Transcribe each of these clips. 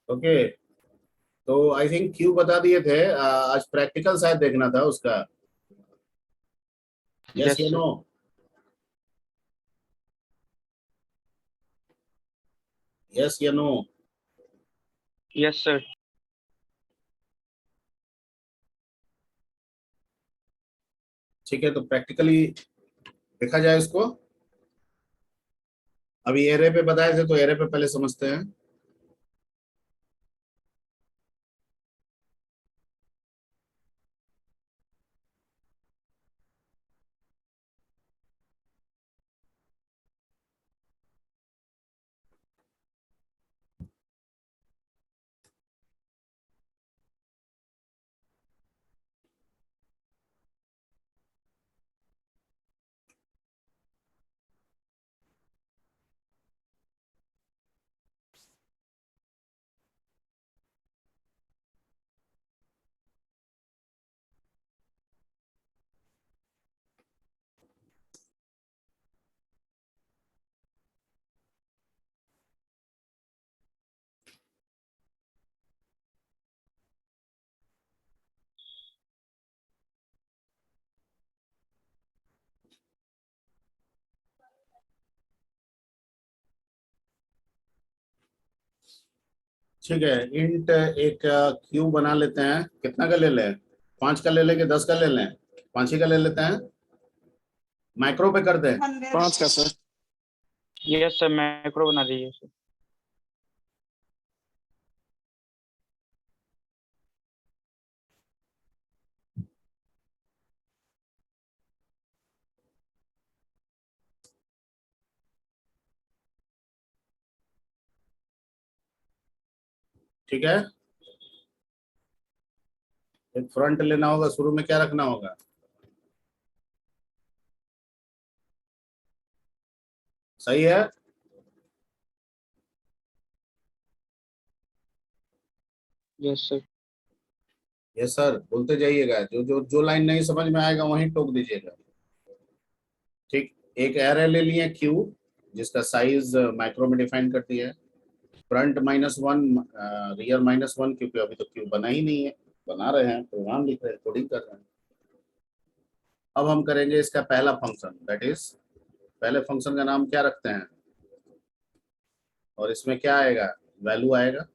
Okay, तो I think Q बता दिए थे। आज प्रैक्टिकल शायद देखना था उसका। यस यस या सर। नो? यस या नो? Yes sir. ठीक है, तो प्रैक्टिकली देखा जाए इसको। अभी एरे पे बताए थे, तो एरे पे पहले समझते हैं। ठीक है, इंट एक क्यू बना लेते हैं। कितना का ले लें? 5 का ले लें कि 10 का ले लें? 5 ही का ले लेते हैं। माइक्रो पे कर दें? 5 का सर। यस सर, मैक्रो बना दीजिए सर। ठीक है, एक फ्रंट लेना होगा। शुरू में क्या रखना होगा? सही है। Yes sir. यस सर बोलते जाइएगा। जो जो जो लाइन नहीं समझ में आएगा वहीं टोक दीजिएगा। ठीक, एक एरे ले लिए क्यू, जिसका साइज माइक्रो में डिफाइन कर दिया है। फ्रंट -1, रियर -1, क्योंकि अभी तो क्यू बना ही नहीं है। बना रहे हैं, प्रोग्राम लिख रहे हैं, कोडिंग कर रहे हैं। अब हम करेंगे इसका पहला फंक्शन, दैट इज पहले फंक्शन का नाम क्या रखते हैं? और इसमें क्या आएगा? वैल्यू आएगा।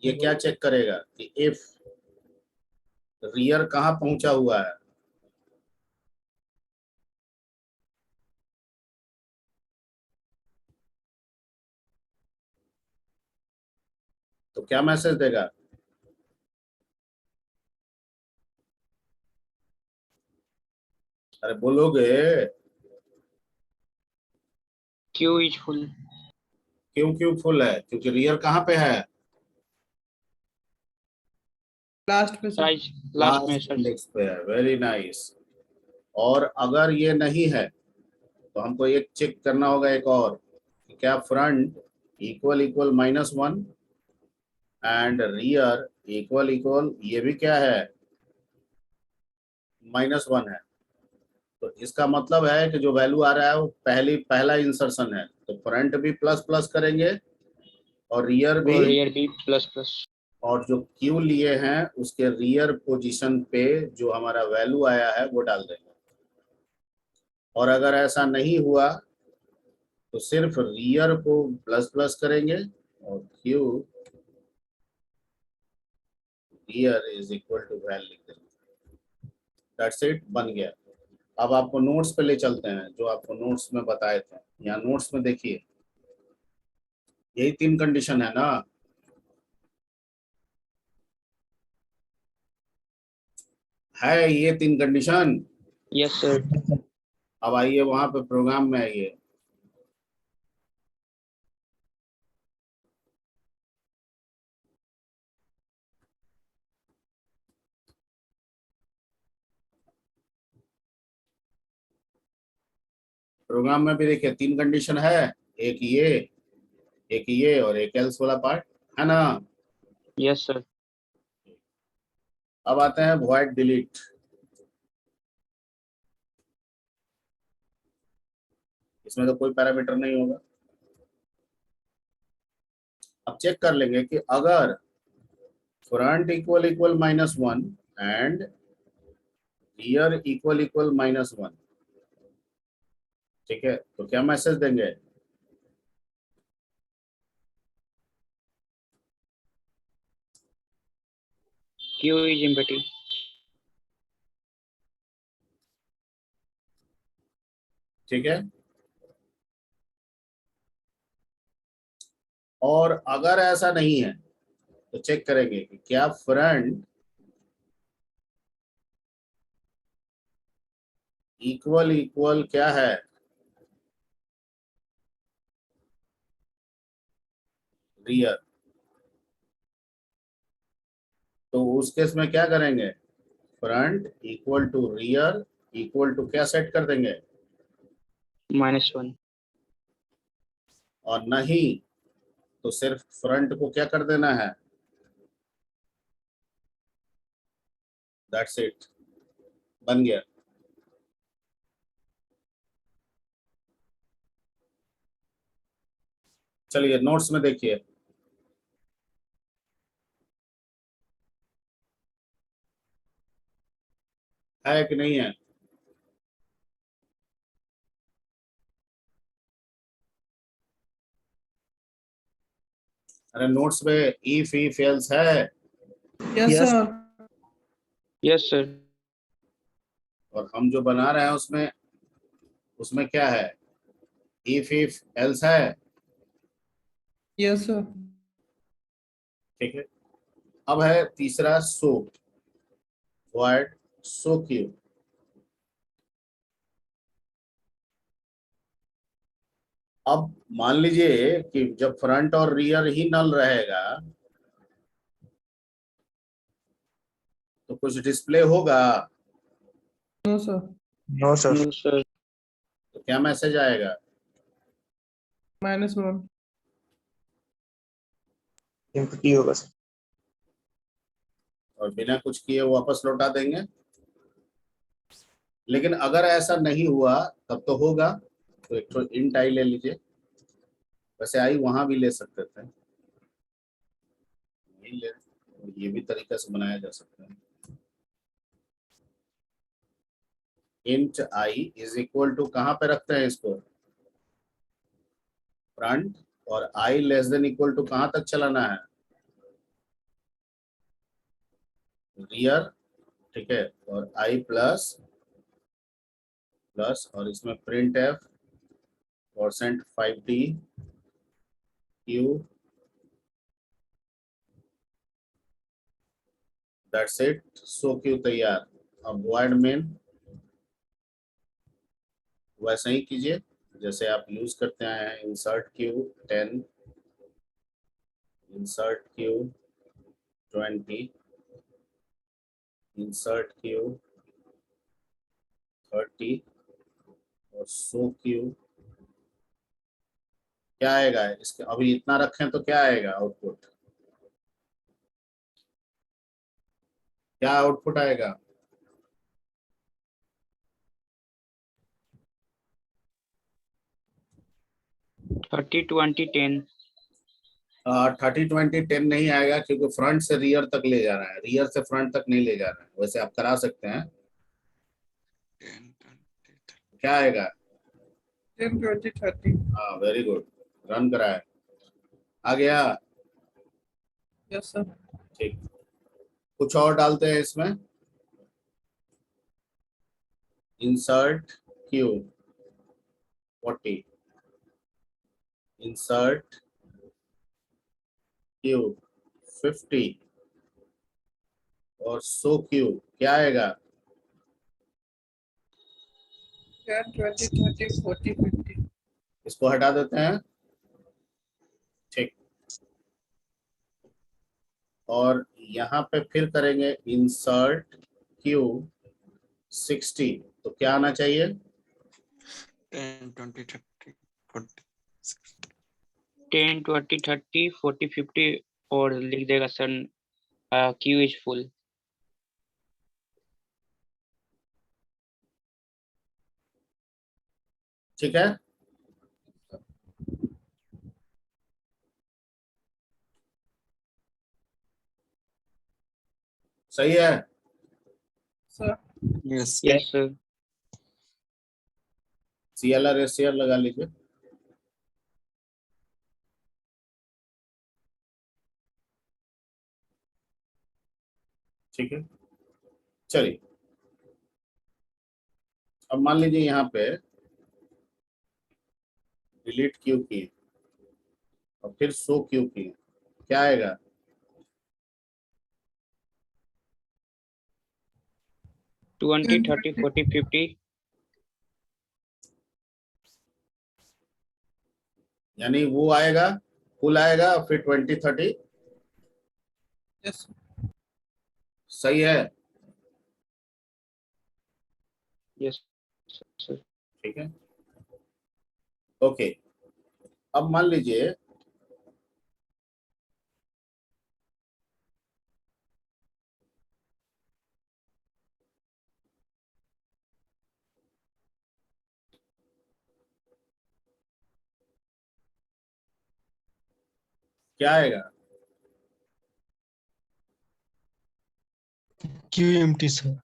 ये क्या चेक करेगा कि इफ रियर कहाँ पहुंचा हुआ है। तो क्या मैसेज देगा? अरे बोलोगे? Q is full. क्यों क्यों फुल है? क्योंकि रियर कहाँ पे है? लास्ट पे सर। साइज लास्ट में लास्ट सर। इंडेक्स पे है। Very nice. और अगर ये नहीं है तो हमको एक चेक करना होगा एक और, कि क्या front equal equal -1 and rear equal equal ये भी क्या है? -1 है। तो इसका मतलब है कि जो वैल्यू आ रहा है वो पहला इंसर्शन है, तो फ्रंट भी प्लस प्लस करेंगे और रियर भी। और रियर भी प्लस प्लस। और जो क्यू लिए हैं उसके रियर पोजीशन पे जो हमारा वैल्यू आया है वो डाल देंगे। और अगर ऐसा नहीं हुआ तो सिर्फ रियर को प्लस प्लस करेंगे और queue rear is equal to val लिख देंगे। दैट्स इट, बन गया। अब आपको नोट्स पे ले चलते हैं, जो आपको नोट्स में बताए थे। यहाँ नोट्स में देखिए, यही 3 कंडीशन है ना? है ये 3 कंडीशन? Yes sir. अब आइए वहां पे प्रोग्राम में आइए। प्रोग्राम में भी देखिए 3 कंडीशन है। एक ये और एक एल्स वाला पार्ट, है ना? Yes sir. अब आते हैं वॉइड डिलीट। इसमें तो कोई पैरामीटर नहीं होगा। अब चेक कर लेंगे कि अगर front equal equal -1 and rear equal equal -1, ठीक है, तो क्या मैसेज देंगे? Q is empty. ठीक है, और अगर ऐसा नहीं है तो चेक करेंगे कि क्या फ्रंट इक्वल इक्वल क्या है, रियर। तो उस केस में क्या करेंगे? Front equal to rear equal to क्या सेट कर देंगे? -1. और नहीं तो सिर्फ फ्रंट को क्या कर देना है? दैट्स इट, बन गया। चलिए नोट्स में देखिए, है कि नहीं है? अरे नोट्स में इफ एल्स है, Yes, Yes. sir. Yes, sir. और हम जो बना रहे हैं उसमें उसमें क्या है? इफ एल्स है। Yes, sir. ठीक है, अब है तीसरा सो, वर्ड सो क्यू। अब मान लीजिए कि जब फ्रंट और रियर ही नल रहेगा तो कुछ डिस्प्ले होगा, No, sir. No, sir. No, sir. तो क्या मैसेज आएगा? -1. Empty होगा sir. और बिना कुछ किए वापस लौटा देंगे। लेकिन अगर ऐसा नहीं हुआ तब तो होगा, तो एक तो इंट आई ले लीजिए। वैसे आई वहां भी ले सकते थे, ये भी तरीका से बनाया जा सकता है। Int i is equal to कहां पे रखते हैं इसको? फ्रंट। और i less than equal to कहां तक चलाना है? रियर। ठीक है, और आई प्लस प्लस, और इसमें print F %5t Q, that's it, so Q तैयार। अब वर्ड मेन वैसे ही कीजिए जैसे आप यूज करते आए हैं, insert Q 10, insert Q 20, insert Q 30, और सो क्यू। क्या आएगा इसके? अभी इतना रखें तो क्या आएगा आउटपुट? क्या आउटपुट आएगा? 30, 20, 10. 30, 20, 10 नहीं आएगा क्योंकि फ्रंट से रियर तक ले जा रहा है, रियर से फ्रंट तक नहीं ले जा रहा है। वैसे आप करा सकते हैं। क्या आएगा? 10, 20, 30. हाँ, वेरी गुड, रन कराए, आ गया। Yes, sir. ठीक, कुछ और डालते हैं इसमें। इंसर्ट क्यू 40, इंसर्ट क्यू 50, और सो क्यू क्या आएगा? 10, 20, 30, 40, 50. इसको हटा देते हैं। ठीक, और यहाँ पे फिर करेंगे इंसर्ट क्यू 60, तो क्या आना चाहिए? 10, 20, 30, 40. 10, 20, 30, 40, 50 और लिख देगा सर Q is full. ठीक है, सही है? Sir Yes. Yes sir. CLR SCR लगा लीजिए। ठीक है, चलिए अब मान लीजिए यहाँ पे डिलीट क्यू की और फिर शो क्यू की, क्या आएगा? ट्वेंटी 30 40 50। यानी वो आएगा, फुल आएगा, फिर 20 30। यस सही है? Yes sir. ठीक है, ओके। अब मान लीजिए क्या आएगा? QMT sir.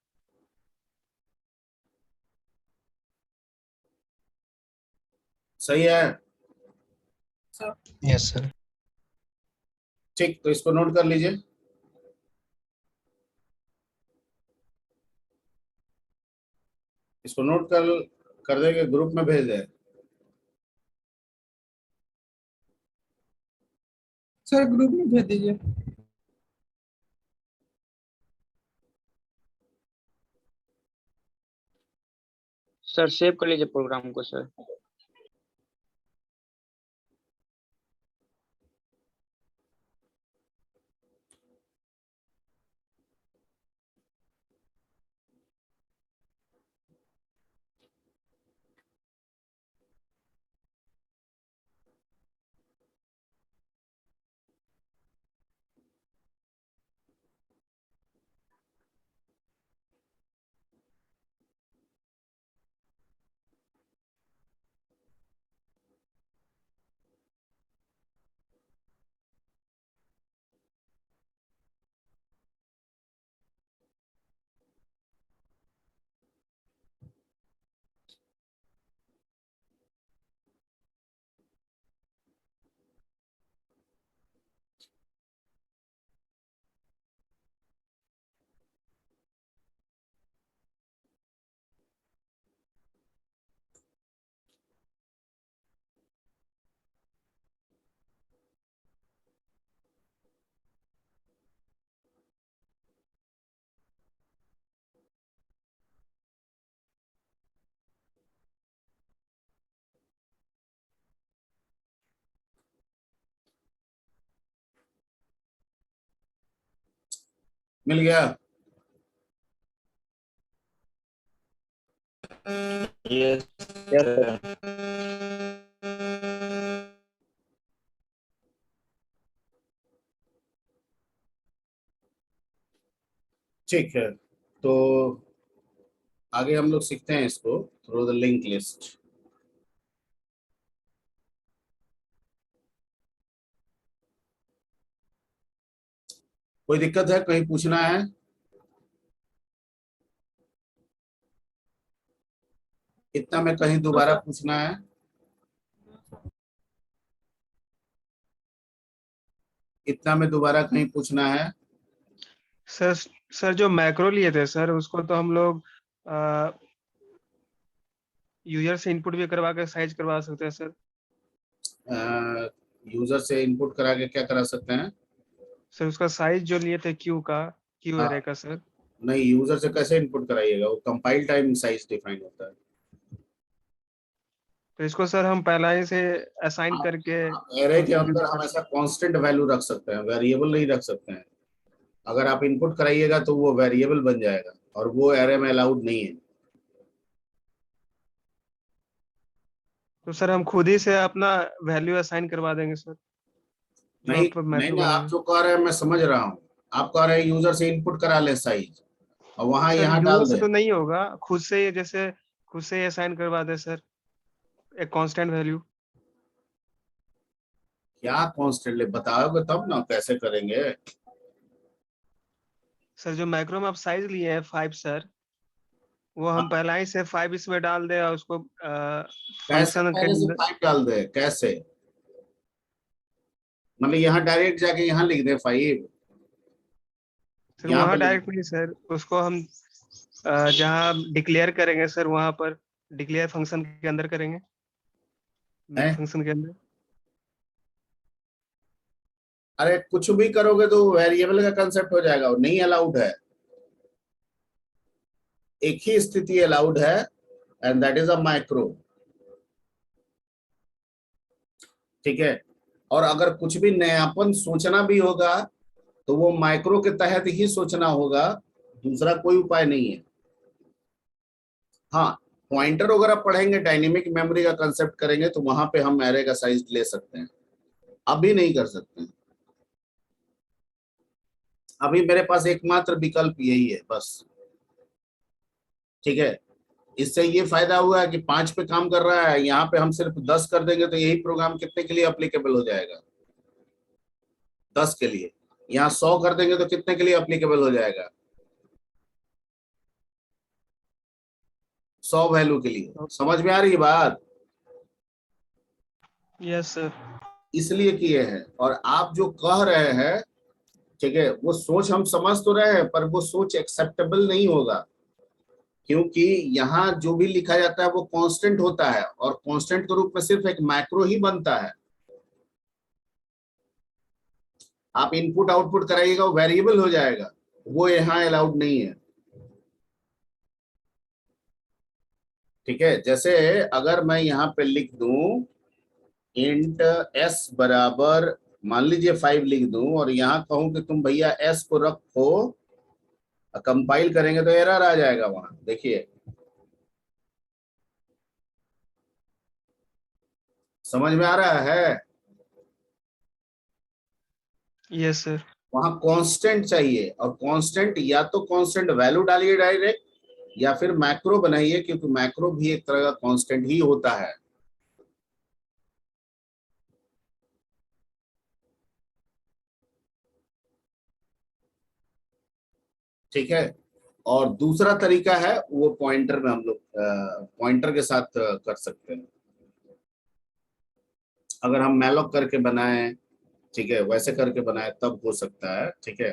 सही है? Sir yes sir. ठीक, तो इसको नोट कर लीजिए। इसको नोट कर देंगे, ग्रुप में भेज दें। सर ग्रुप में भेज दीजिए। सर सेव कर लीजिए प्रोग्राम को सर। मिल गया? Yes. Yes, sir. Sir. ठीक है, तो आगे हम लोग सीखते हैं इसको थ्रू द लिंक लिस्ट। कोई दिक्कत है, कहीं पूछना है? इतना में कहीं दोबारा पूछना है? इतना में दोबारा कहीं पूछना है? सर सर जो मैक्रो लिए थे सर उसको तो हम लोग यूजर से इनपुट भी करवा के साइज करवा सकते हैं सर। यूजर से इनपुट करा के क्या करा सकते हैं? सर उसका साइज जो लिए थे क्यू हाँ, एरे का सर। नहीं, यूजर से कैसे इनपुट कराइएगा? वो कंपाइल टाइम साइज डिफाइन होता है। तो इसको सर हम पहला ही से असाइन आप करके एरे के कंप्यूटर अंदर कर हमेशा कांस्टेंट वैल्यू रख सकते हैं, वेरिएबल नहीं रख सकते हैं। अगर आप इनपुट कराइएगा तो वो वेरिएबल बन जाएगा और वो एरे में अलाउड नहीं है। तो सर हम खुद ही से अपना वैल्यू असाइन करवा देंगे सर जो नहीं आप नहीं मैक्रो ना, आप बनाएंगे। जो कह रहे हैं मैं समझ रहा हूँ। आप कह रहे हैं यूजर से इनपुट करा ले साइज और वहां सर यहाँ यूजर डाल से दे। तो नहीं होगा, खुद से ही जैसे खुद से ही असाइन करवा दे सर एक कांस्टेंट वैल्यू। क्या कॉन्स्टेंटली बताओगे तब ना कैसे करेंगे? सर जो माइक्रो में आप साइज लिए हैं 5 सर, वो हम पहला ही से 5 इसमें डाल दें और उसको कैसे फंक्शन के पहले से अंदर। 5 डाल दे, कैसे? मतलब यहाँ डायरेक्ट जाके यहाँ लिख दे 5, सर यहाँ वहाँ पे लिख डायरेक्ट नहीं सर, उसको हम जहाँ डिक्लेयर करेंगे सर, वहाँ पर डिक्लेयर फंक्शन के अंदर करेंगे, मेन हैं? फंक्शन के अंदर। अरे कुछ भी करोगे तो वेरिएबल का कंसेप्ट हो जाएगा, वो नहीं अलाउड है। एक ही स्थिति अलाउड है, and that is a micro. ठीक है, और अगर कुछ भी नयापन सोचना भी होगा तो वो माइक्रो के तहत ही सोचना होगा, दूसरा कोई उपाय नहीं है। हाँ, पॉइंटर वगैरह पढ़ेंगे, डायनेमिक मेमोरी का कंसेप्ट करेंगे, तो वहां पे हम एरे का साइज ले सकते हैं, अभी नहीं कर सकते हैं। अभी मेरे पास एकमात्र विकल्प यही है बस। ठीक है, इससे ये फायदा हुआ है कि 5 पे काम कर रहा है, यहाँ पे हम सिर्फ 10 कर देंगे तो यही प्रोग्राम कितने के लिए अप्लीकेबल हो जाएगा? 10 के लिए। यहाँ 100 कर देंगे तो कितने के लिए अप्लीकेबल हो जाएगा? 100 वैल्यू के लिए। समझ में आ रही है बात? Yes sir. इसलिए किए हैं। और आप जो कह रहे हैं, ठीक है, वो सोच हम समझ तो रहे हैं, पर वो सोच एक्सेप्टेबल नहीं होगा, क्योंकि यहाँ जो भी लिखा जाता है वो कांस्टेंट होता है, और कांस्टेंट के रूप में सिर्फ एक मैक्रो ही बनता है। आप इनपुट आउटपुट कराइएगा वो वेरिएबल हो जाएगा, वो यहाँ अलाउड नहीं है। ठीक है, जैसे अगर मैं यहाँ पे लिख दूं इंट s बराबर, मान लीजिए 5 लिख दूं, और यहाँ कहूं कि तुम भैया s को रखो, कंपाइल करेंगे तो एरर आ जाएगा वहां, देखिए। समझ में आ रहा है? Yes sir. वहां कांस्टेंट चाहिए, और कांस्टेंट या तो कांस्टेंट वैल्यू डालिए डायरेक्ट, या फिर मैक्रो बनाइए, क्योंकि मैक्रो भी एक तरह का कांस्टेंट ही होता है। ठीक है, और दूसरा तरीका है वो पॉइंटर में हम लोग पॉइंटर के साथ कर सकते हैं, अगर हम मैलॉक करके बनाएं, ठीक है, वैसे करके बनाए तब हो सकता है। ठीक है,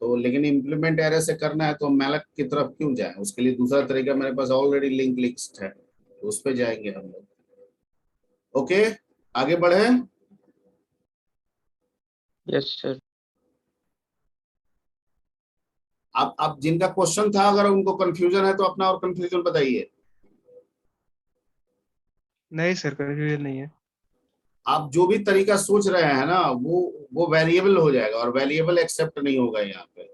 तो लेकिन इम्प्लीमेंट एरे से करना है तो मैलॉक की तरफ क्यों जाए, उसके लिए दूसरा तरीका मेरे पास ऑलरेडी लिंक लिस्ट है, तो उस पे जाएंगे हम लोग। ओके, आगे बढ़े। Yes sir. आप जिनका क्वेश्चन था, अगर उनको कंफ्यूजन है तो अपना और कंफ्यूजन बताइए। नहीं सर, कंफ्यूजन नहीं है। आप जो भी तरीका सोच रहे हैं ना, वो वेरिएबल हो जाएगा, और वेरिएबल एक्सेप्ट नहीं होगा यहाँ पे।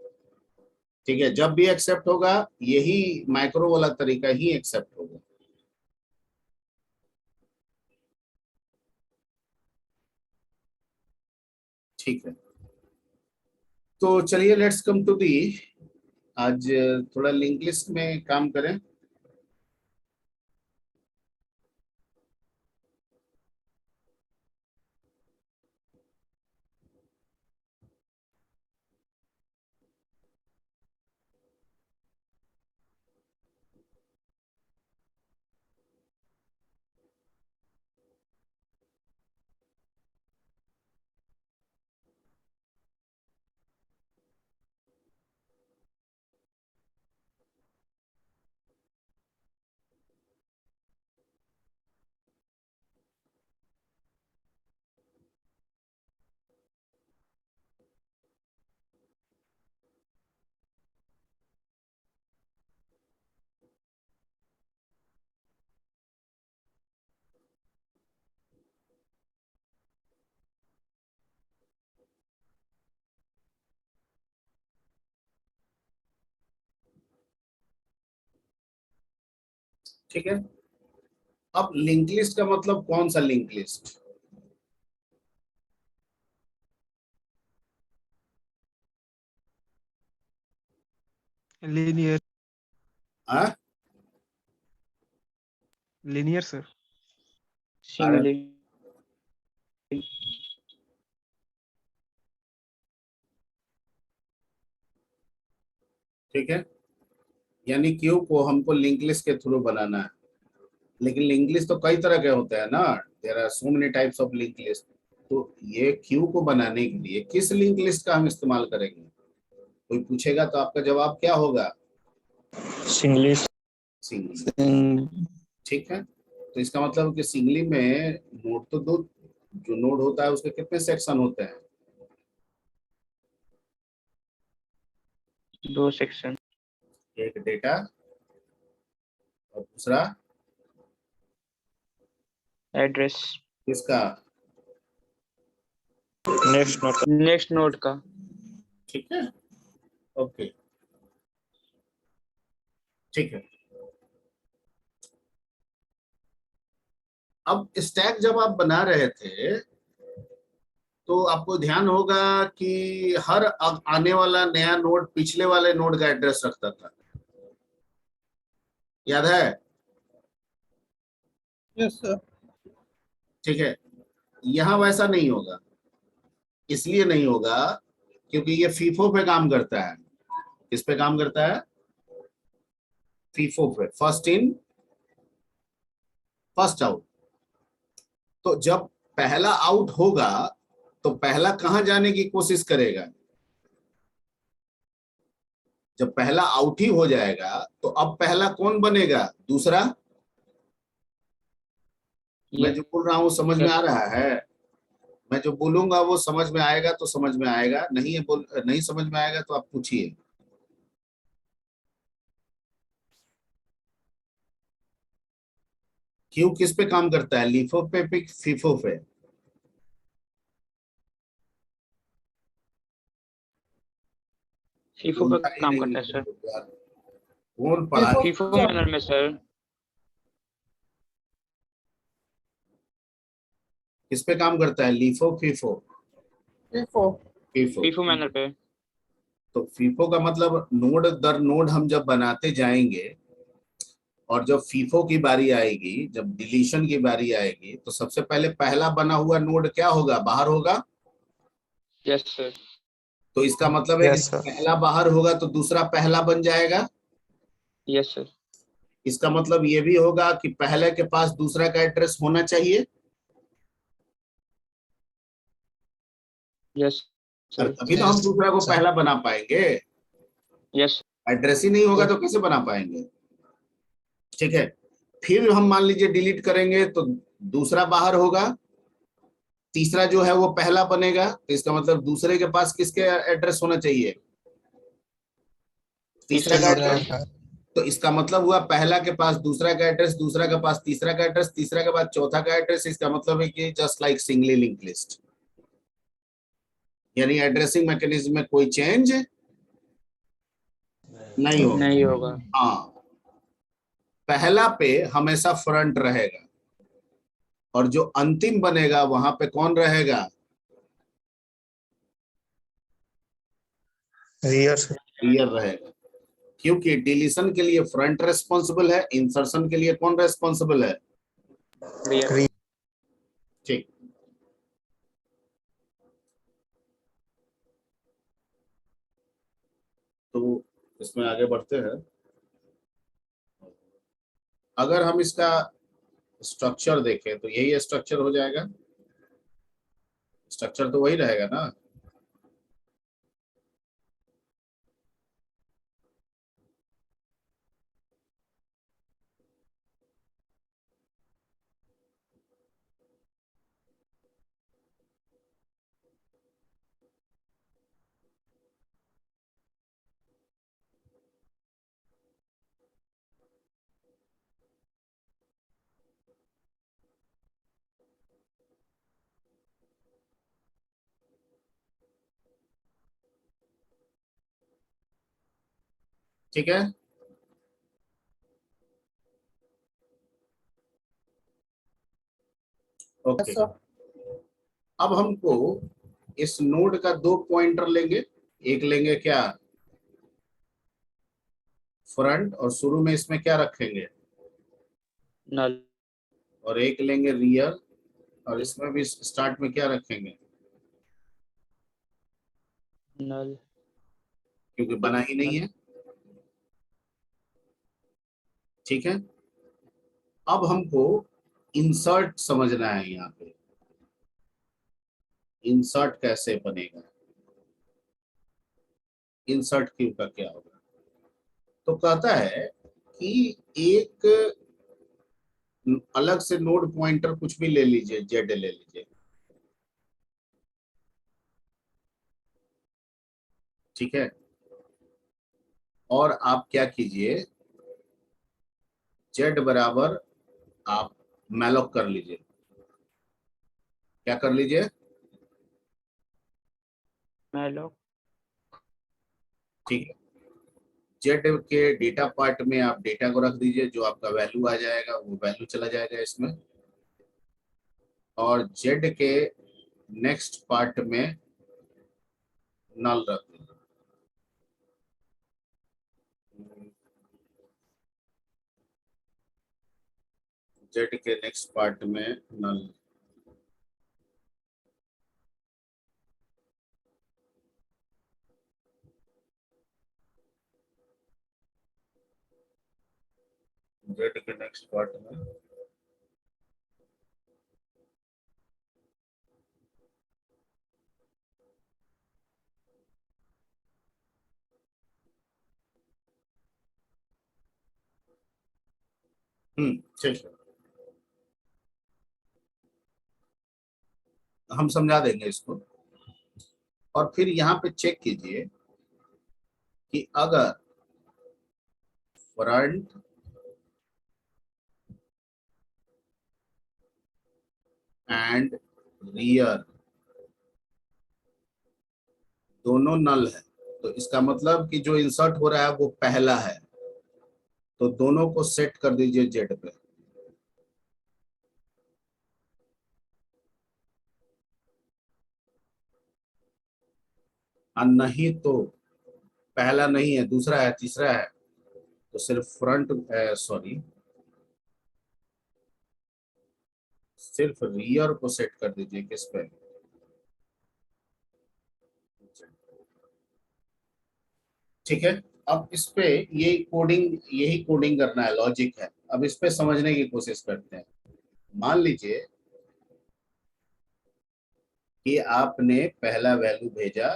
ठीक है, जब भी एक्सेप्ट होगा यही माइक्रो वाला तरीका ही एक्सेप्ट होगा। ठीक है, तो चलिए लेट्स कम टू दी, आज थोड़ा लिंक लिस्ट में काम करें। ठीक है, अब लिंक लिस्ट का मतलब कौन सा लिंक लिस्ट? लीनियर। हाँ, लीनियर सर। अरे सिंगल। ठीक है, यानी क्यू को हमको लिंक लिस्ट के थ्रू बनाना है, लेकिन लिंक लिस्ट तो कई तरह के होते हैं ना, there are so many types of link list. तो ये क्यू को बनाने के लिए किस लिंक लिस्ट का हम इस्तेमाल करेंगे? कोई पूछेगा तो आपका जवाब क्या होगा? Singly singly. ठीक है, तो इसका मतलब कि सिंगली में नोड तो दो, जो नोड होता है उसके कितने सेक्शन होते हैं? 2 सेक्शन। एक डेटा और दूसरा एड्रेस। किसका? नेक्स्ट नोड का। ठीक है, ओके, ठीक है। अब स्टैक जब आप बना रहे थे तो आपको ध्यान होगा कि हर आने वाला नया नोड पिछले वाले नोड का एड्रेस रखता था, याद है? Yes, sir. ठीक है, यहां वैसा नहीं होगा। इसलिए नहीं होगा क्योंकि ये फीफो पे काम करता है। किस पे काम करता है? फीफो पे, फर्स्ट इन फर्स्ट आउट। तो जब पहला आउट होगा तो पहला कहां जाने की कोशिश करेगा? जब पहला आउट ही हो जाएगा तो अब पहला कौन बनेगा? दूसरा। मैं जो बोल रहा हूं समझ में आ रहा है? मैं जो बोलूंगा वो समझ में आएगा तो समझ में आएगा, नहीं है नहीं समझ में आएगा तो आप पूछिए। क्यू किस पे काम करता है? लीफो पे, फीफो पे? फीफो बोलता पर ही काम नहीं करता है सर। यार, कौन पढ़ा? फीफो मैनर में सर। किस पे काम करता है? LIFO, FIFO? Before. FIFO. FIFO manner पे। तो फीफो का मतलब नोड दर नोड हम जब बनाते जाएंगे और जब फीफो की बारी आएगी, जब डिलीशन की बारी आएगी, तो सबसे पहले पहला बना हुआ नोड क्या होगा? बाहर होगा। Yes sir. तो इसका मतलब है कि Yes, sir. पहला बाहर होगा तो दूसरा पहला बन जाएगा। Yes sir. इसका मतलब ये भी होगा कि पहले के पास दूसरा का एड्रेस होना चाहिए, यस और सर। तभी तो हम दूसरा को पहला बना पाएंगे। यस। एड्रेस ही नहीं होगा तो कैसे बना पाएंगे? ठीक है, फिर हम मान लीजिए डिलीट करेंगे तो दूसरा बाहर होगा, तीसरा जो है वो पहला बनेगा, तो इसका मतलब दूसरे के पास किसके एड्रेस होना चाहिए? तीसरा का तीसरा नोड एड्रेस। का। तो इसका मतलब हुआ पहला के पास दूसरा का एड्रेस, दूसरा के पास तीसरा का एड्रेस, तीसरा के बाद चौथा का एड्रेस। इसका मतलब है कि just like singly link list, यानी एड्रेसिंग मैकेनिज्म में कोई चेंज नहीं होगा। नहीं होगा। हाँ, पहला पे हमेशा फ्रंट रहेगा और जो अंतिम बनेगा वहां पे कौन रहेगा? Rear, sir. रियर रहेगा, क्योंकि डिलीशन के लिए फ्रंट रेस्पॉन्सिबल है, इंसर्शन के लिए कौन रेस्पॉन्सिबल है? रियर। ठीक। तो इसमें आगे बढ़ते हैं। अगर हम इसका स्ट्रक्चर देखें तो यही स्ट्रक्चर हो जाएगा। स्ट्रक्चर तो वही रहेगा ना। ठीक है, ओके। Yes, sir. अब हमको इस नोड का दो पॉइंटर लेंगे, एक लेंगे क्या? फ्रंट, और शुरू में इसमें क्या रखेंगे? नल। और एक लेंगे रियर, और इसमें भी स्टार्ट में क्या रखेंगे? नल। क्योंकि बना ही नहीं है। ठीक है, अब हमको इंसर्ट समझना है। यहाँ पे इंसर्ट कैसे बनेगा, इंसर्ट क्यू का क्या होगा। तो कहता है कि एक अलग से नोड पॉइंटर कुछ भी ले लीजिए, जेड ले लीजिए, ठीक है, और आप क्या कीजिए, जेड बराबर आप मैलोक कर लीजिए। क्या कर लीजिए, मैलोक। ठीक है, जेड के डेटा पार्ट में आप डेटा को रख दीजिए, जो आपका वैल्यू आ जाएगा वो वैल्यू चला जाएगा इसमें, और जेड के नेक्स्ट पार्ट में नल रख दीजिए। जेड के नेक्स्ट पार्ट में नल, जेड के नेक्स्ट पार्ट में ठीक है, हम समझा देंगे इसको। और फिर यहाँ पे चेक कीजिए कि अगर फ्रंट एंड रियर दोनों नल है, तो इसका मतलब कि जो इंसर्ट हो रहा है वो पहला है, तो दोनों को सेट कर दीजिए जेड पे। और नहीं तो पहला नहीं है, दूसरा है, तीसरा है, तो सिर्फ फ्रंट, सॉरी, सिर्फ रियर को सेट कर दीजिए किस पे, ठीक है। अब इस पे ये कोडिंग, यही कोडिंग करना है, लॉजिक है। अब इस पे समझने की कोशिश करते हैं। मान लीजिए कि आपने पहला वैल्यू भेजा,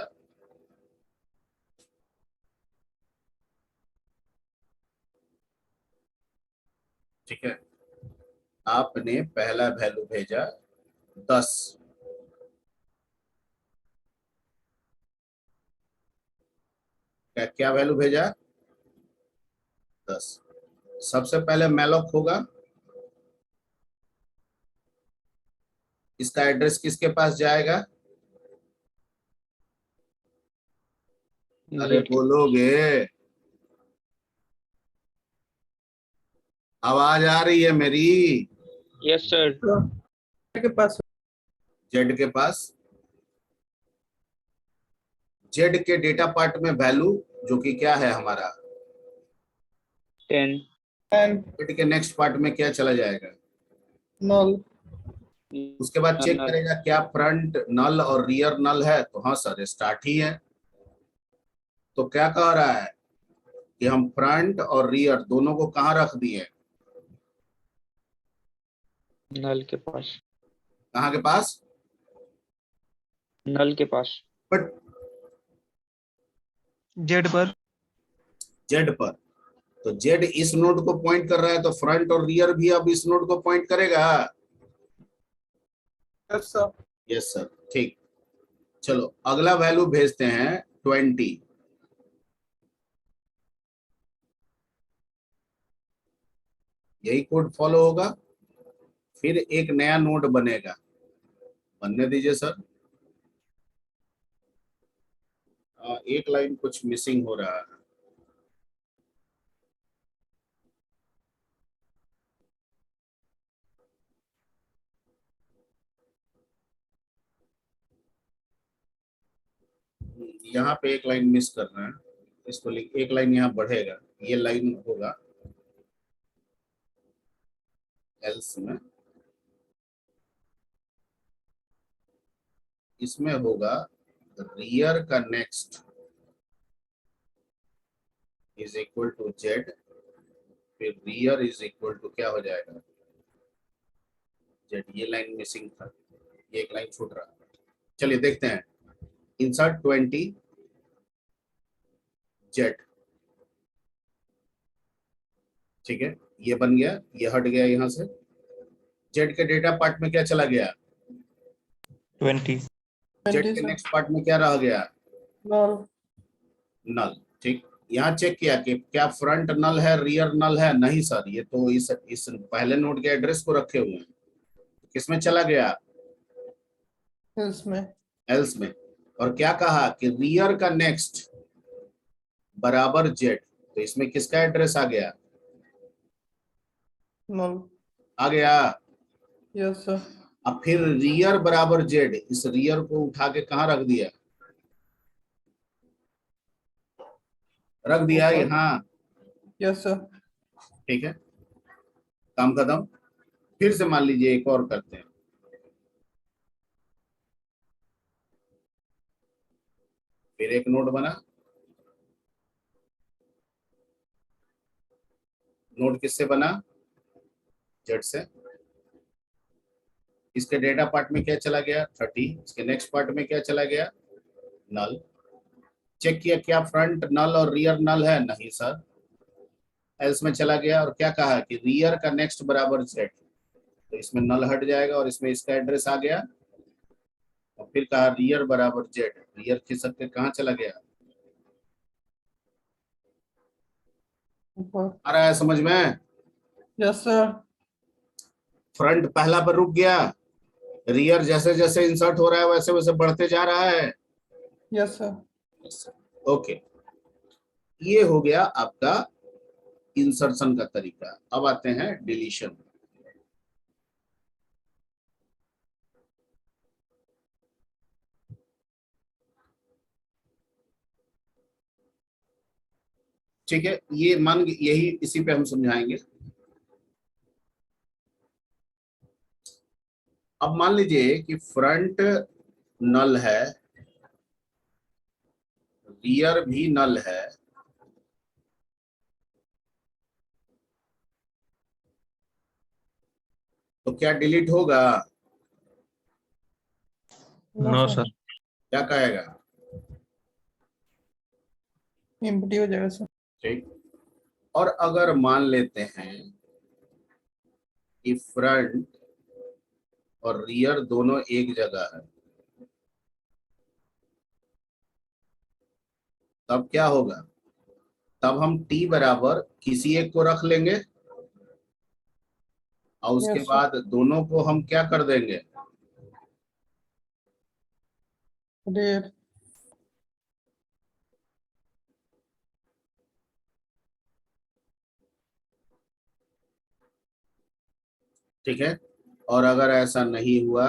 ठीक है, आपने पहला वैल्यू भेजा 10, क्या वैल्यू भेजा, 10। सबसे पहले मैलोक होगा, इसका एड्रेस किसके पास जाएगा, अरे जेड। बोलोगे, आवाज आ रही है मेरी, यस सर। तो के पास जेड के पास, जेड के डेटा पार्ट में वैल्यू जो कि क्या है हमारा, 10। एंड जेड के नेक्स्ट पार्ट में क्या चला जाएगा, नल उसके बाद चेक करेगा क्या फ्रंट नल और रियर नल है, तो हाँ सर स्टार्ट ही है। तो क्या कह रहा है कि हम फ्रंट और रियर दोनों को कहाँ रख दिए, नल के पास। कहाँ के पास, नल के पास। बट जेड पर। जेड पर, तो जेड इस नोड को पॉइंट कर रहा है, तो फ्रंट और रियर भी अब इस नोड को पॉइंट करेगा। यस सर यस सर, ठीक। चलो अगला वैल्यू भेजते हैं 20, यही कोड फॉलो होगा, फिर एक नया नोड बनेगा, बनने दीजिए सर। एक लाइन कुछ मिसिंग हो रहा है, यहाँ पे एक लाइन मिस करना है, इसको एक लाइन यहाँ बढ़ेगा, ये लाइन होगा एल्स में, इसमें होगा रियर का next is equal to z, फिर रियर इज इक्वल टू क्या हो जाएगा, जेड। ये लाइन मिसिंग था, ये एक लाइन छूट रहा। चलिए देखते हैं, इंसर्ट 20 जेड, ठीक है, ये बन गया, ये हट गया यहाँ से। जेड के डेटा पार्ट में क्या चला गया, 20. जेड 20 के सर। नेक्स्ट पार्ट में क्या रह गया, नल। नल। ठीक, यहाँ चेक किया कि क्या फ्रंट नल है रियर नल है, नहीं सर, ये तो इस पहले नोड के एड्रेस को रखे हुए हैं। किसमें चला गया, इसमें एल्स में। और क्या कहा कि रियर का नेक्स्ट बराबर जेड, तो इसमें किसका एड्रेस आ गया, नल। आ गया। Yes sir. अब फिर रियर बराबर जेड, इस रियर को उठा के कहाँ रख दिया, रख दिया ऊपर। यहाँ। Yes sir. ठीक है, काम खत्म। फिर से मान लीजिए एक और करते हैं, फिर एक नोड बना। नोड किससे बना, जेड से। इसके डेटा पार्ट में क्या चला गया 30, इसके नेक्स्ट पार्ट में क्या चला गया, नल। चेक किया क्या फ्रंट नल और रियर नल है, नहीं सर, एल्स में चला गया। और क्या कहा कि रियर का नेक्स्ट बराबर जेड, तो इसमें नल हट जाएगा और इसमें इसका एड्रेस आ गया। और फिर कहा रियर बराबर जेड, रियर खिसक के कहाँ चला गया, ऊपर। आ रहा है समझ में। Yes sir. फ्रंट पहला पर रुक गया, रियर जैसे जैसे इंसर्ट हो रहा है वैसे वैसे बढ़ते जा रहा है। Yes sir. ओके, ये हो गया आपका इंसर्शन का तरीका। अब आते हैं डिलीशन। ठीक है, ये मान यही इसी पे हम समझाएंगे। अब मान लीजिए कि फ्रंट नल है, रियर भी नल है, तो क्या डिलीट होगा, No, sir. क्या कहेगा, एम्प्टी हो जाएगा सर। ठीक। और अगर मान लेते हैं कि फ्रंट और रियर दोनों एक जगह है, तब क्या होगा, तब हम टी बराबर किसी एक को रख लेंगे और उसके यस सर। बाद दोनों को हम क्या कर देंगे, रेड। ठीक है। और अगर ऐसा नहीं हुआ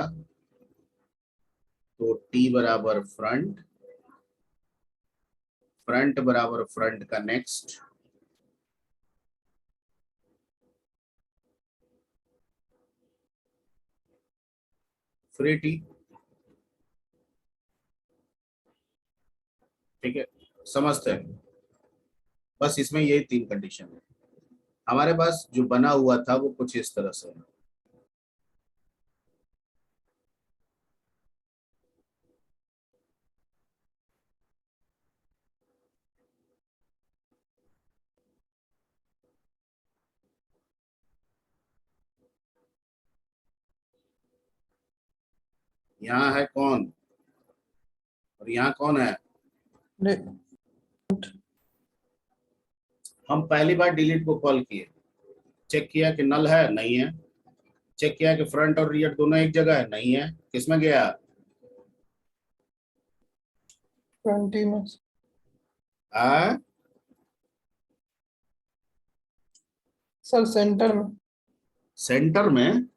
तो टी बराबर फ्रंट, फ्रंट बराबर फ्रंट का नेक्स्ट, फ्री टी। ठीक है, समझते हैं। बस इसमें यही तीन कंडीशन है। हमारे पास जो बना हुआ था वो कुछ इस तरह से है। यहाँ है कौन और यहाँ कौन है, रेड। हम पहली बार डिलीट को कॉल किए, चेक किया कि नल है, नहीं है। चेक किया कि फ्रंट और रियर दोनों एक जगह है, नहीं है। किसमें गया, 20 में आ? सर। सेंटर में। सेंटर में,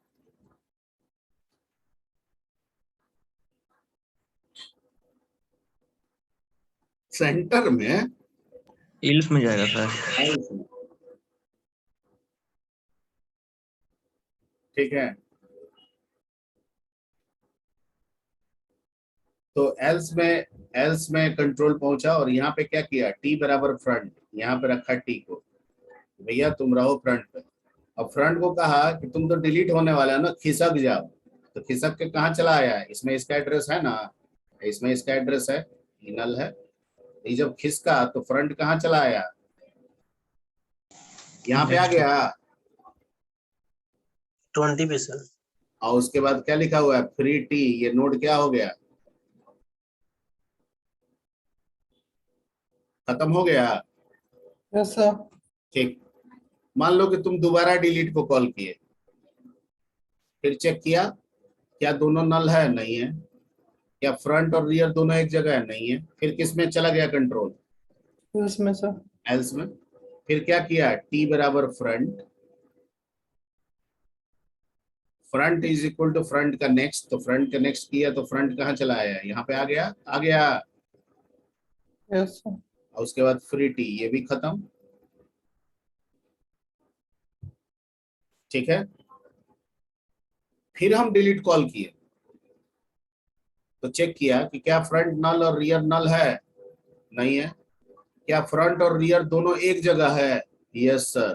सेंटर में इल्फ में जाएगा सर. ठीक है, तो एल्स में कंट्रोल पहुंचा और यहाँ पे क्या किया, टी बराबर फ्रंट, यहाँ पे रखा टी को, भैया तुम रहो फ्रंट पे। अब फ्रंट को कहा कि तुम तो डिलीट होने वाला है ना, खिसक जाओ। तो खिसक के कहाँ चला आया है? इसमें इसका एड्रेस है ना, इसमें इसका एड्रेस है, ये नल है। ये जब खिसका तो फ्रंट कहाँ चला आया? यहाँ पे आ Next. गया। 20 पे सर। और उसके बाद क्या लिखा हुआ है? Free T. ये नोड क्या हो गया? खत्म हो गया। Yes sir. ठीक। मान लो कि तुम दोबारा डिलीट को कॉल किए, फिर चेक किया क्या दोनों नल है? नहीं है। क्या फ्रंट और रियर दोनों एक जगह है? नहीं है। फिर किस में चला गया कंट्रोल? इसमें सर। एल्स में। फिर क्या किया? टी बराबर front, front is equal to front का नेक्स्ट। तो फ्रंट का नेक्स्ट किया तो फ्रंट कहाँ चला आया? यहाँ पे आ गया। आ गया। Yes sir. और उसके बाद फ्री टी, ये भी खत्म। ठीक है। फिर हम डिलीट कॉल किए तो चेक किया कि क्या फ्रंट नल और रियर नल है? नहीं है। क्या फ्रंट और रियर दोनों एक जगह है? Yes sir.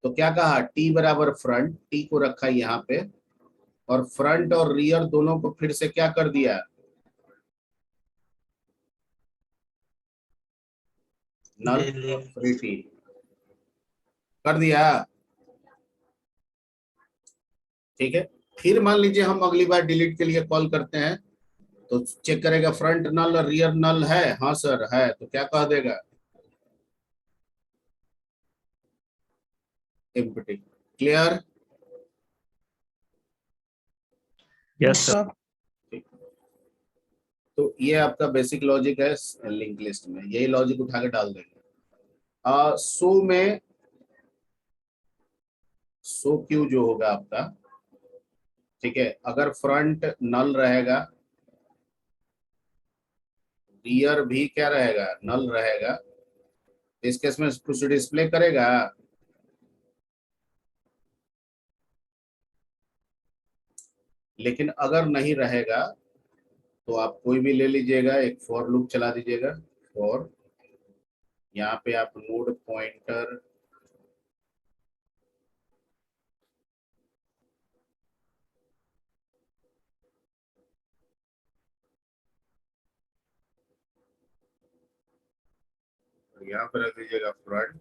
तो क्या कहा? टी बराबर फ्रंट, टी को रखा यहाँ पे, और फ्रंट और रियर दोनों को फिर से क्या कर दिया? नल और फ्री टी कर दिया। ठीक है। फिर मान लीजिए हम अगली बार डिलीट के लिए कॉल करते हैं तो चेक करेगा फ्रंट नल और रियर नल है? हाँ सर है। तो क्या कह देगा? एम्प्टी। क्लियर? Yes, sir. ठीक। तो ये आपका बेसिक लॉजिक है लिंक लिस्ट में, यही लॉजिक उठा के डाल देंगे। सो में सो क्यू जो होगा आपका, ठीक है, अगर फ्रंट नल रहेगा, रियर भी क्या रहेगा? नल रहेगा। इस केस में कुछ डिस्प्ले करेगा? लेकिन अगर नहीं रहेगा तो आप कोई भी ले लीजिएगा, एक फॉर लूप चला दीजिएगा। फॉर, यहाँ पे आप नोड पॉइंटर यहाँ पे रख दीजिएगा फ्रंट,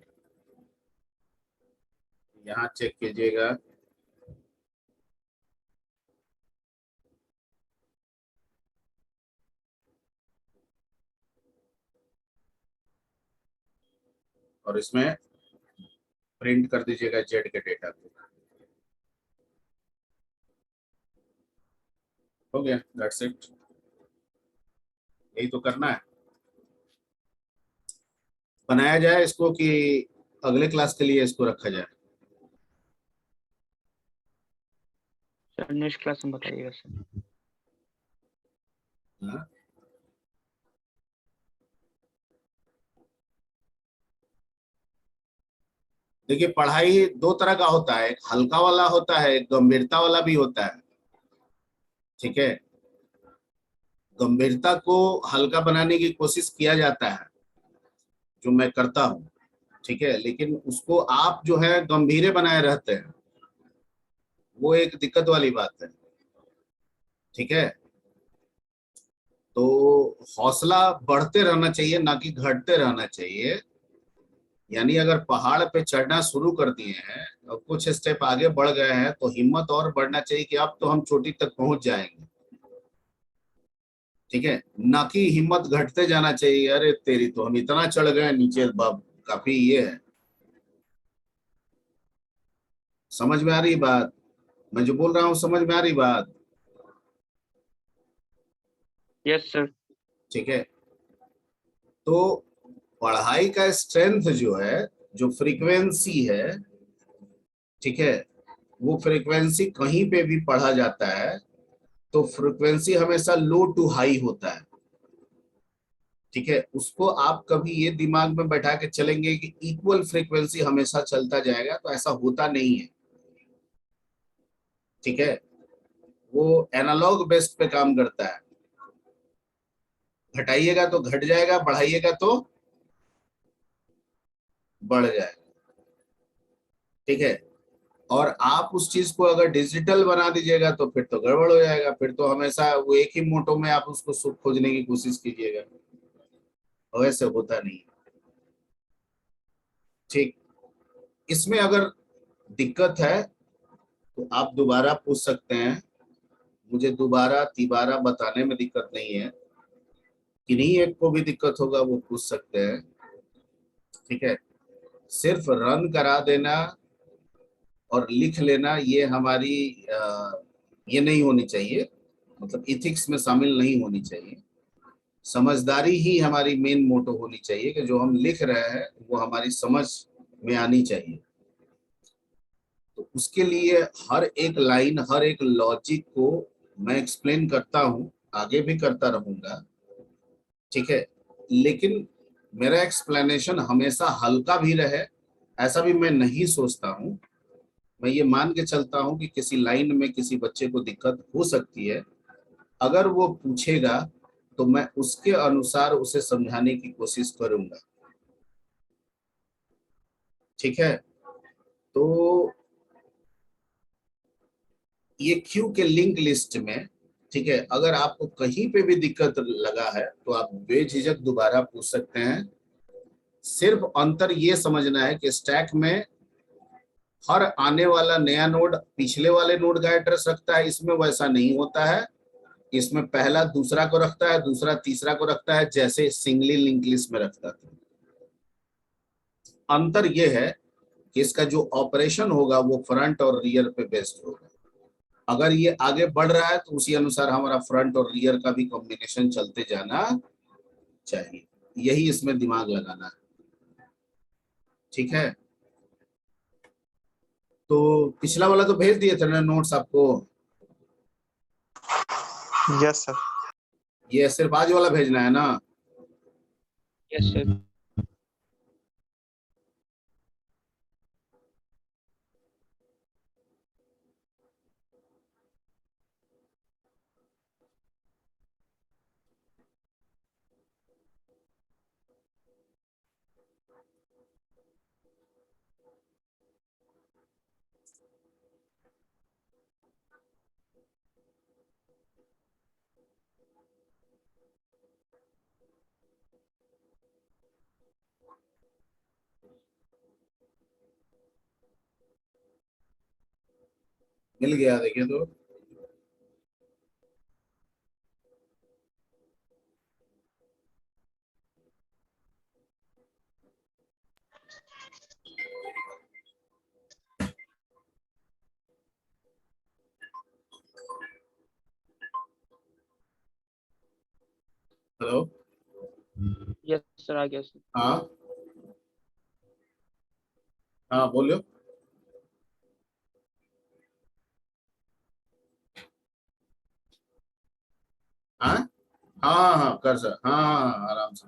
यहाँ चेक कीजिएगा और इसमें प्रिंट कर दीजिएगा जेड के डेटा को। हो गया, दैट्स इट। यही तो करना है। बनाया जाए इसको कि अगले क्लास के लिए इसको रखा जाए? सर नेक्स्ट क्लास में बताइएगा सर। हाँ? देखिए, पढ़ाई दो तरह का होता है, एक हल्का वाला होता है, एक गंभीरता वाला भी होता है। ठीक है। गंभीरता को हल्का बनाने की कोशिश किया जाता है, जो मैं करता हूँ। ठीक है। लेकिन उसको आप जो है गंभीरे बनाए रहते हैं, वो एक दिक्कत वाली बात है। ठीक है। तो हौसला बढ़ते रहना चाहिए, ना कि घटते रहना चाहिए। यानी अगर पहाड़ पे चढ़ना शुरू कर दिए हैं और कुछ स्टेप आगे बढ़ गए हैं तो हिम्मत और बढ़ना चाहिए कि अब तो हम चोटी तक पहुंच जाएंगे। ठीक है। ना कि हिम्मत घटते जाना चाहिए, अरे तेरी तो हम इतना चढ़ गए नीचे, बाब काफी ये है। समझ में आ रही बात? मैं जो बोल रहा हूँ समझ में आ रही बात? Yes sir. ठीक है। तो पढ़ाई का स्ट्रेंथ जो है, जो फ्रीक्वेंसी है, ठीक है, वो फ्रीक्वेंसी कहीं पे भी पढ़ा जाता है तो फ्रीक्वेंसी हमेशा लो टू हाई होता है। ठीक है। उसको आप कभी ये दिमाग में बैठा के चलेंगे कि इक्वल फ्रीक्वेंसी हमेशा चलता जाएगा, तो ऐसा होता नहीं है। ठीक है। वो एनालॉग बेस्ड पे काम करता है। घटाइएगा तो घट जाएगा, बढ़ाइएगा तो बढ़ जाएगा। ठीक है। और आप उस चीज को अगर डिजिटल बना दीजिएगा तो फिर तो गड़बड़ हो जाएगा, फिर तो हमेशा वो एक ही मोटो में आप उसको सुख खोजने की कोशिश कीजिएगा, वैसे होता नहीं। ठीक, इसमें अगर दिक्कत है तो आप दोबारा पूछ सकते हैं, मुझे दोबारा तिबारा बताने में दिक्कत नहीं है, किन्हीं एक को भी दिक्कत होगा वो पूछ सकते हैं। ठीक है, सिर्फ रन करा देना और लिख लेना ये हमारी ये नहीं होनी चाहिए, मतलब इथिक्स में शामिल नहीं होनी चाहिए। समझदारी ही हमारी मेन मोटो होनी चाहिए कि जो हम लिख रहे हैं वो हमारी समझ में आनी चाहिए। तो उसके लिए हर एक लाइन, हर एक लॉजिक को मैं एक्सप्लेन करता हूँ, आगे भी करता रहूंगा। ठीक है, लेकिन मेरा एक्सप्लेनेशन हमेशा हल्का भी रहे, ऐसा भी मैं नहीं सोचता हूँ। मैं ये मान के चलता हूँ कि किसी लाइन में किसी बच्चे को दिक्कत हो सकती है, अगर वो पूछेगा तो मैं उसके अनुसार उसे समझाने की कोशिश करूंगा। ठीक है, तो ये क्यू के लिंक लिस्ट में, ठीक है, अगर आपको कहीं पे भी दिक्कत लगा है तो आप बेझिझक दोबारा पूछ सकते हैं। सिर्फ अंतर ये समझना है कि स्टैक में हर आने वाला नया नोड पिछले वाले नोड का एड्रेस रखता है, इसमें वैसा नहीं होता है। इसमें पहला दूसरा को रखता है, दूसरा तीसरा को रखता है, जैसे सिंगली लिंक लिस्ट में रखता था। अंतर यह है कि इसका जो ऑपरेशन होगा वो फ्रंट और रियर पे बेस्ड होगा। अगर ये आगे बढ़ रहा है तो उसी अनुसार हमारा फ्रंट और रियर का भी कॉम्बिनेशन चलते जाना चाहिए, यही इसमें दिमाग लगाना है। ठीक है, तो पिछला वाला तो भेज दिए थे ना नोट्स आपको? Yes sir. ये सिर्फ आज वाला भेजना है ना? Yes sir. मिल गया, देखिए तो। हेलो। यस सर, आ गया सर। हाँ हाँ बोलो। हाँ हाँ हाँ कर सर, हाँ हाँ हाँ, आराम से।